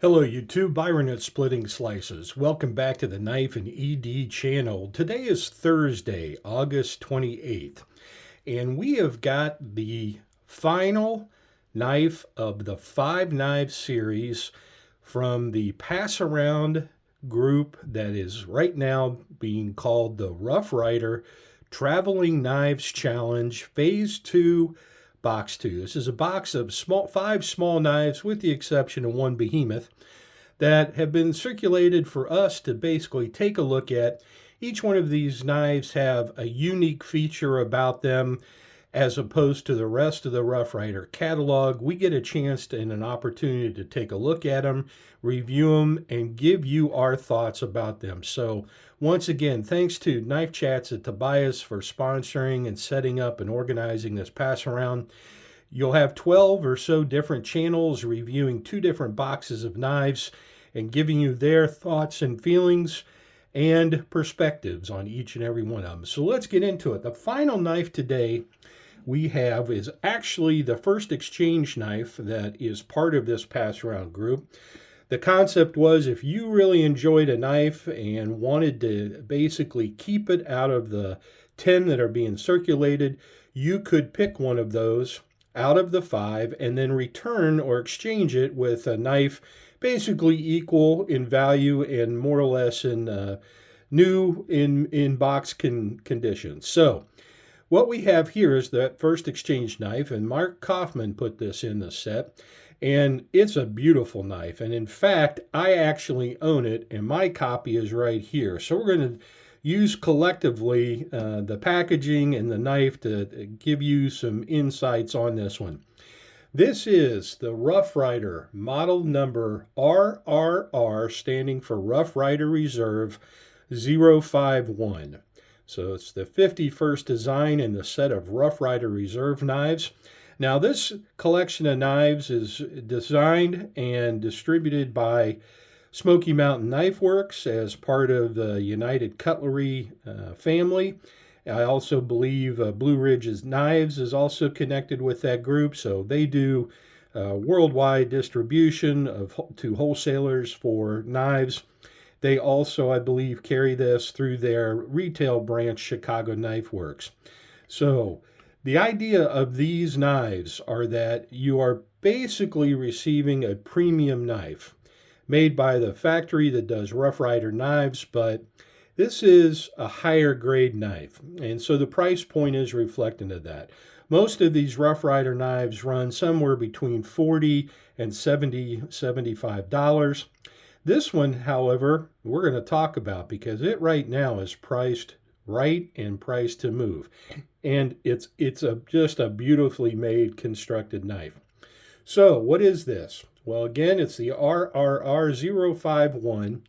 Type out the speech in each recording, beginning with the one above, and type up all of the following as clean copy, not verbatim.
Hello YouTube, Byron at Splitting Slices. Welcome back to the Knife and ED channel. Today is Thursday, August 28th, and we have got the final knife of the 5 knife series from the pass around group that is right now being called the Rough Ryder Traveling Knives Challenge Phase 2 Box 2. This is a box of 5 small knives with the exception of one behemoth that have been circulated for us to basically take a look at. Each one of these knives have a unique feature about them as opposed to the rest of the Rough Ryder catalog. We get a chance and an opportunity to take a look at them, review them, and give you our thoughts about them. So once again, thanks to Knife Chats at Tobias for sponsoring and setting up and organizing this pass around. You'll have 12 or so different channels reviewing 2 different boxes of knives and giving you their thoughts and feelings and perspectives on each and every one of them. So let's get into it. The final knife today we have is actually the first exchange knife that is part of this pass around group. The concept was if you really enjoyed a knife and wanted to basically keep it out of the 10 that are being circulated, you could pick one of those out of the 5 and then return or exchange it with a knife basically equal in value and more or less in new in box condition. So what we have here is that first exchange knife, and Mark Kaufman put this in the set. And it's a beautiful knife. And in fact, I actually own it, and my copy is right here. So we're going to use collectively the packaging and the knife to give you some insights on this one. This is the Rough Ryder model number RRR, standing for Rough Ryder Reserve 051. So it's the 51st design in the set of Rough Ryder Reserve knives. Now, this collection of knives is designed and distributed by Smoky Mountain Knife Works as part of the United Cutlery family. I also believe Blue Ridge's Knives is also connected with that group, so they do worldwide distribution to wholesalers for knives. They also, I believe, carry this through their retail branch, Chicago Knife Works. So the idea of these knives are that you are basically receiving a premium knife made by the factory that does Rough Ryder knives, but this is a higher grade knife, and so the price point is reflecting of that. Most of these Rough Ryder knives run somewhere between $40 and $75. This one, however, we're going to talk about because it right now is priced right and priced to move. And it's just a beautifully made constructed knife. So what is this? Well, again, it's the RRR051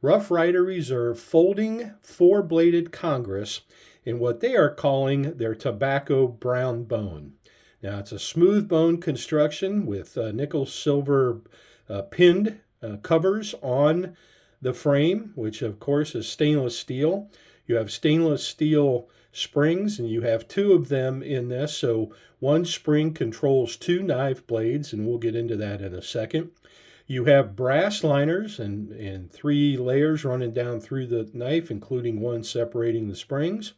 Rough Ryder Reserve Folding 4-Bladed Congress in what they are calling their tobacco brown bone. Now, it's a smooth bone construction with nickel silver pinned covers on the frame, which of course is stainless steel. You have stainless steel springs, and you have 2 of them in this. So one spring controls 2 knife blades, and we'll get into that in a second. You have brass liners and 3 layers running down through the knife, including one separating the springs.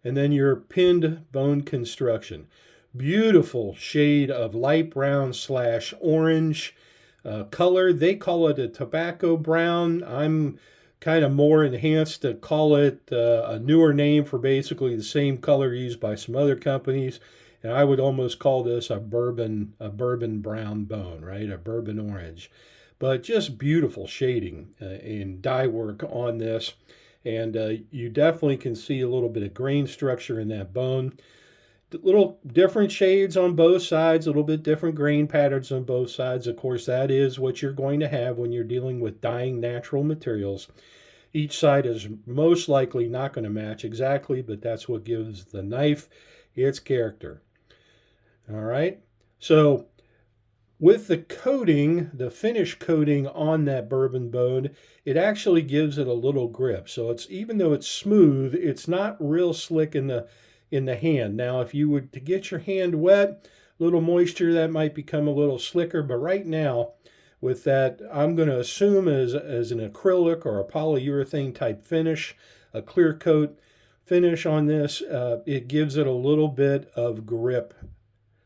And then your pinned bone construction. Beautiful shade of light brown / orange color. They call it a tobacco brown. I'm kind of more enhanced to call it a newer name for basically the same color used by some other companies. And I would almost call this a bourbon brown bone, right? A bourbon orange. But just beautiful shading in die work on this. And you definitely can see a little bit of grain structure in that bone. Little different shades on both sides, a little bit different grain patterns on both sides. Of course, that is what you're going to have when you're dealing with dyeing natural materials. Each side is most likely not going to match exactly, but that's what gives the knife its character. All right. So with the coating, the finish coating on that bourbon bone, it actually gives it a little grip. So it's, even though it's smooth, it's not real slick in the hand. Now, if you were to get your hand wet, a little moisture, that might become a little slicker. But right now, with that, I'm going to assume as an acrylic or a polyurethane type finish, a clear coat finish on this. It gives it a little bit of grip.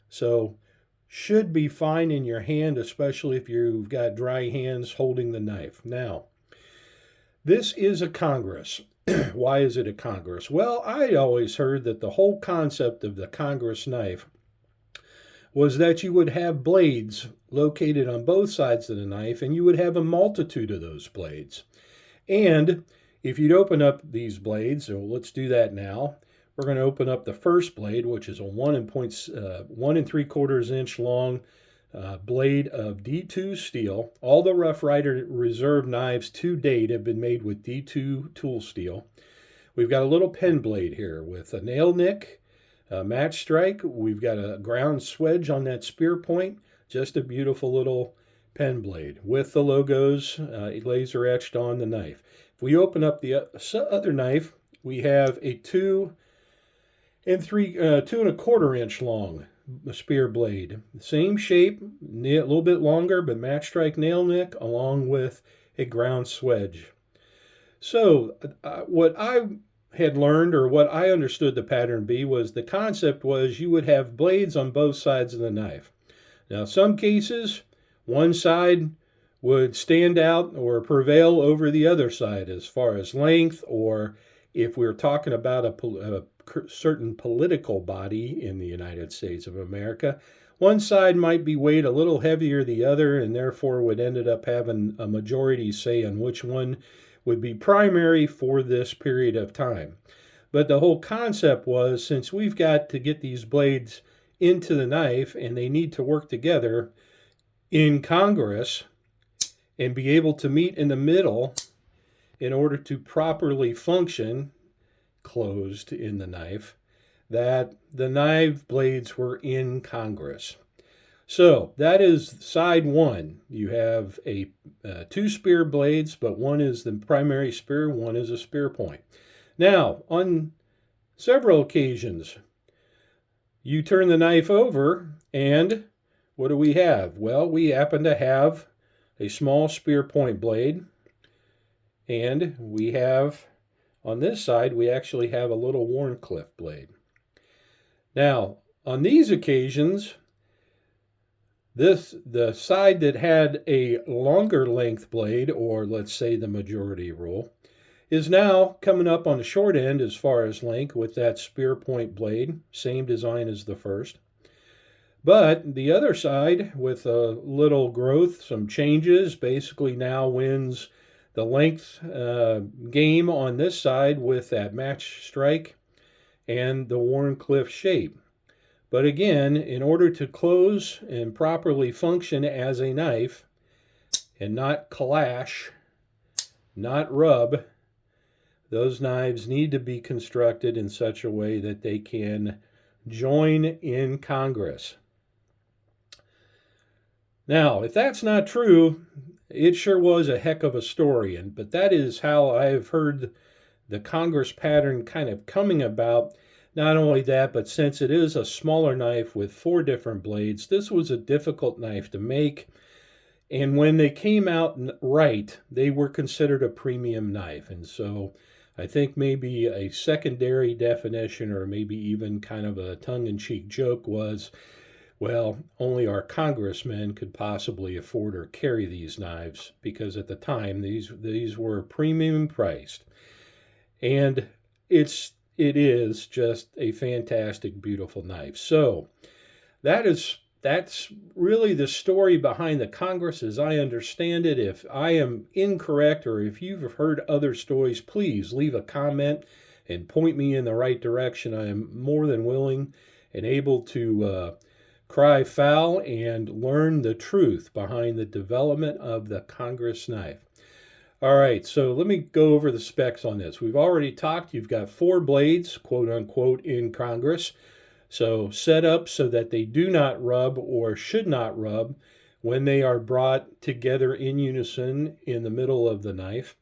So should be fine in your hand, especially if you've got dry hands holding the knife. Now, this is a Congress. Why is it a Congress? Well, I always heard that the whole concept of the Congress knife was that you would have blades located on both sides of the knife, and you would have a multitude of those blades. And if you'd open up these blades, so let's do that now. We're going to open up the first blade, which is a 1 3/4 inch long blade of D2 steel. All the Rough Ryder Reserve knives to date have been made with D2 tool steel. We've got a little pen blade here with a nail nick, a match strike. We've got a ground swedge on that spear point. Just a beautiful little pen blade with the logos laser etched on the knife. If we open up the other knife, we have a 2 1/4 inch long spear blade. Same shape, a little bit longer, but match strike nail nick along with a ground swedge. So what I had learned, or what I understood the pattern be, was the concept was you would have blades on both sides of the knife. Now, some cases, one side would stand out or prevail over the other side as far as length, or if we're talking about a certain political body in the United States of America, one side might be weighed a little heavier than the other, and therefore would end up having a majority say on which one would be primary for this period of time. But the whole concept was, since we've got to get these blades into the knife and they need to work together in Congress and be able to meet in the middle in order to properly function closed in the knife, that the knife blades were in Congress. So that is side one. You have two spear blades, but one is the primary spear, one is a spear point. Now, on several occasions, you turn the knife over, and what do we have? Well, we happen to have a small spear point blade, and we have, on this side, we actually have a little warncliff blade. Now, on these occasions, the side that had a longer length blade, or let's say the majority rule, is now coming up on the short end as far as length with that spear point blade, same design as the first. But the other side, with a little growth, some changes, basically now wins the length game on this side with that match strike and the warncliff shape. But again, in order to close and properly function as a knife and not clash, not rub, those knives need to be constructed in such a way that they can join in Congress. Now, if that's not true, it sure was a heck of a story. But that is how I've heard the Congress pattern kind of coming about. Not only that, but since it is a smaller knife with 4 different blades, this was a difficult knife to make. And when they came out right, they were considered a premium knife. And so I think maybe a secondary definition, or maybe even kind of a tongue-in-cheek joke, was, well, only our congressmen could possibly afford or carry these knives, because at the time these were premium priced. And it is just a fantastic, beautiful knife. So that's really the story behind the Congress as I understand it. If I am incorrect, or if you've heard other stories, please leave a comment and point me in the right direction. I am more than willing and able to cry foul and learn the truth behind the development of the Congress knife. All right, so let me go over the specs on this. We've already talked, you've got 4 blades, quote unquote, in Congress. So set up so that they do not rub, or should not rub, when they are brought together in unison in the middle of the knife.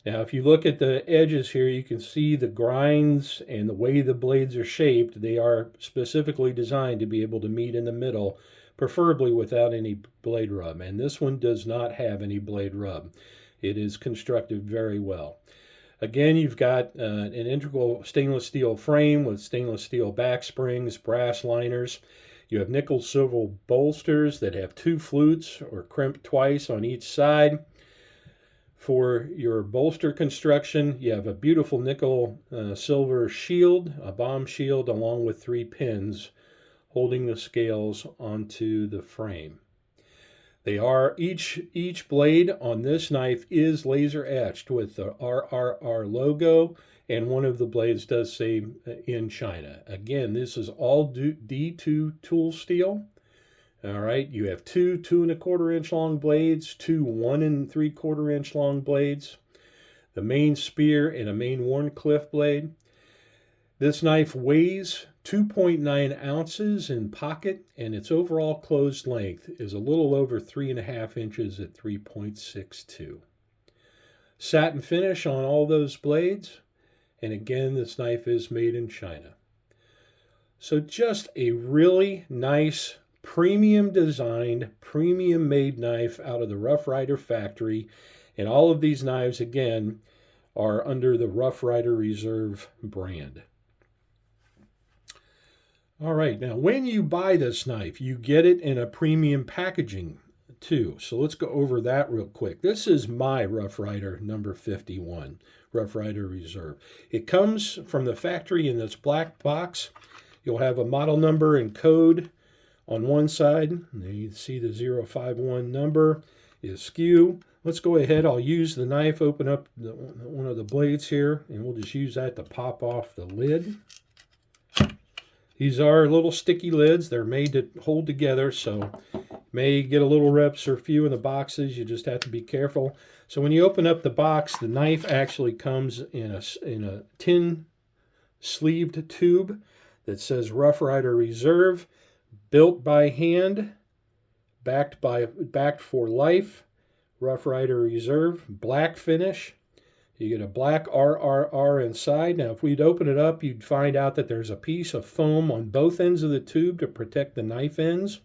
Now, if you look at the edges here, you can see the grinds and the way the blades are shaped. They are specifically designed to be able to meet in the middle preferably without any blade rub. And this one does not have any blade rub. It is constructed very well. Again, you've got an integral stainless steel frame with stainless steel back springs, brass liners. You have nickel silver bolsters that have 2 flutes or crimped twice on each side. For your bolster construction, you have a beautiful nickel silver shield, a bomb shield, along with 3 pins holding the scales onto the frame. They are each blade on this knife is laser etched with the RRR logo, and one of the blades does say in China. Again, this is all D2 tool steel. All right, you have 2 2¼ inch long blades, 2 1 3/4 inch long blades, the main spear and a main warncliff blade. This knife weighs 2.9 ounces in pocket, and its overall closed length is a little over 3½ inches at 3.62. Satin finish on all those blades, and again, this knife is made in China. So just a really nice, premium designed, premium made knife out of the Rough Ryder factory. And all of these knives, again, are under the Rough Ryder Reserve brand. All right, now when you buy this knife, you get it in a premium packaging too. So let's go over that real quick. This is my Rough Ryder number 51, Rough Ryder Reserve. It comes from the factory in this black box. You'll have a model number and code on one side. And you see the 051 number is SKU. Let's go ahead. I'll use the knife, open up one of the blades here, and we'll just use that to pop off the lid. These are little sticky lids. They're made to hold together, so may get a little reps or few in the boxes. You just have to be careful. So when you open up the box, the knife actually comes in a tin sleeved tube that says Rough Ryder Reserve, built by hand, backed for life, Rough Ryder Reserve, black finish. You get a black RRR inside. Now, if we'd open it up, you'd find out that there's a piece of foam on both ends of the tube to protect the knife ends.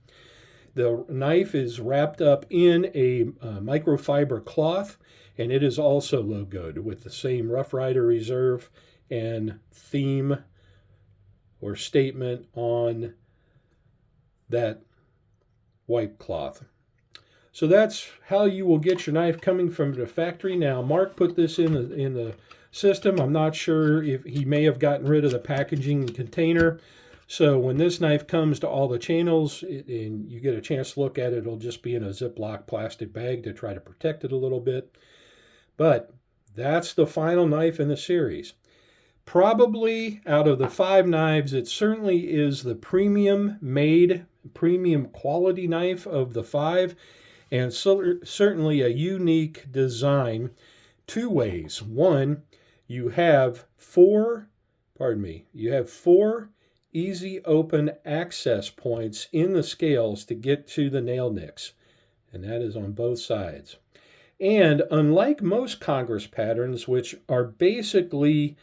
The knife is wrapped up in a microfiber cloth, and it is also logoed with the same Rough Ryder Reserve and theme or statement on that wipe cloth. So that's how you will get your knife coming from the factory. Now, Mark put this in the system. I'm not sure if he may have gotten rid of the packaging container. So when this knife comes to all the channels and you get a chance to look at it, it'll just be in a Ziploc plastic bag to try to protect it a little bit. But that's the final knife in the series. Probably out of the 5 knives, it certainly is the premium made, premium quality knife of the 5. And certainly a unique design 2 ways. One, you have 4 easy open access points in the scales to get to the nail nicks. And that is on both sides. And unlike most Congress patterns, which are basically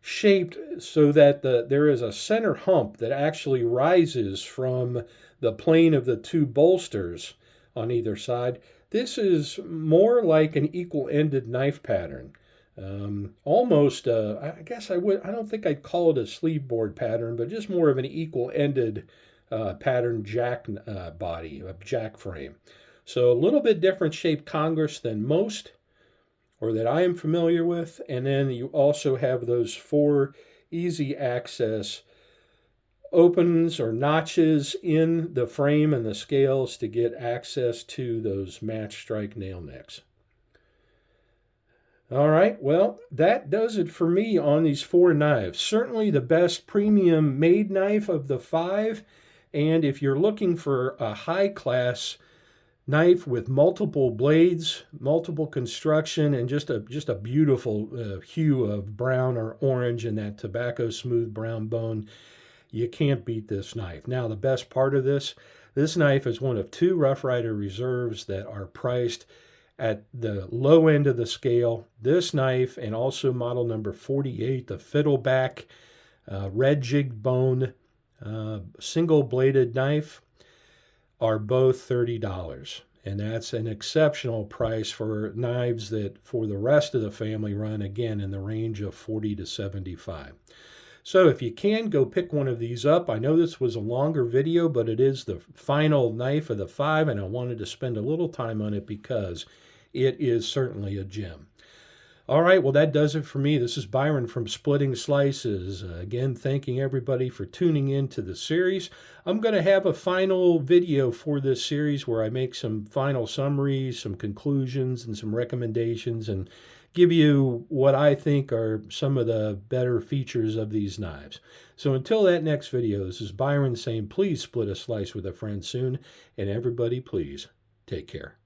shaped so that there is a center hump that actually rises from the plane of the 2 bolsters on either side, this is more like an equal-ended knife pattern. Almost, I don't think I'd call it a sleeve board pattern, but just more of an equal-ended pattern jack body, a jack frame. So a little bit different shaped Congress than most, or that I am familiar with. And then you also have those 4 easy access opens or notches in the frame and the scales to get access to those match strike nail nicks. All right, well, that does it for me on these 4 knives. Certainly the best premium made knife of the 5. And if you're looking for a high-class knife with multiple blades, multiple construction, and just a beautiful hue of brown or orange in that tobacco smooth brown bone, you can't beat this knife. Now, the best part of this knife is one of 2 Rough Ryder Reserves that are priced at the low end of the scale. This knife, and also model number 48, the fiddleback red jigged bone single bladed knife, are both $30. And that's an exceptional price for knives that for the rest of the family run, again, in the range of $40 to $75. So if you can, go pick one of these up. I know this was a longer video, but it is the final knife of the 5, and I wanted to spend a little time on it because it is certainly a gem. All right, well, that does it for me. This is Byron from Splitting Slices. Again, thanking everybody for tuning in to the series. I'm going to have a final video for this series where I make some final summaries, some conclusions, and some recommendations, and give you what I think are some of the better features of these knives. So until that next video, this is Byron saying please split a slice with a friend soon, and everybody please take care.